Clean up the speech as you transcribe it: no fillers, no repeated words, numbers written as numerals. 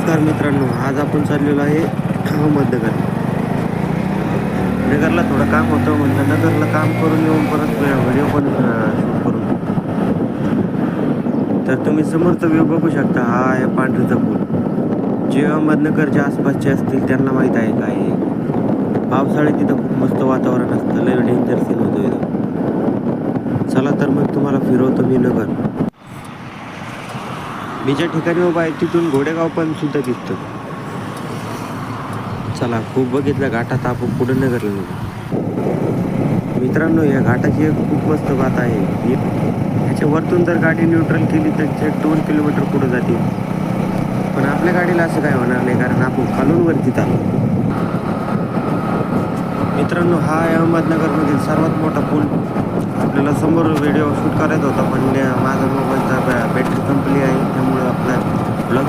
नमस्कार मित्रांनो, आज आपण चाललेलो आहे अहमदनगर. नगरला थोडं काम होतं, म्हणलं नगरला काम करून येऊन परत व्हिडिओ पण शूट करून. तर तुम्ही समोरचा व्ह्यू बघू शकता. हा आहे पांढरीचा पूल. जे अहमदनगरच्या आसपासचे असतील त्यांना माहीत आहे काय आहे. पावसाळ्यात तिथं खूप मस्त वातावरण असतं, लय डेंजर सीन होतो इथं. चला तर मग तुम्हाला फिरवतो मी नगर. मी ज्या ठिकाणी उभा आहे तिथून घोडेगाव पण सुद्धा दिसतं. चला, खूप बघितलं घाटात, आपण पुढे नगरला निघू. मित्रांनो, या घाटाची एक खूप मस्त बात आहे. ह्याच्या वरतून जर गाडी न्यूट्रल केली तर ते 2 किलोमीटर पुढे जाते. पण आपल्या गाडीला असं काय होणार नाही, कारण आपण खालून वरती चाललो. मित्रांनो, हा आहे अहमदनगरमधील सर्वात मोठा पूल. आपल्याला समोर व्हिडिओ शूट करायचा होता, पण माझा मोबाईलचा बॅटरी संपली आहे, त्यामुळे आपला ब्लॉग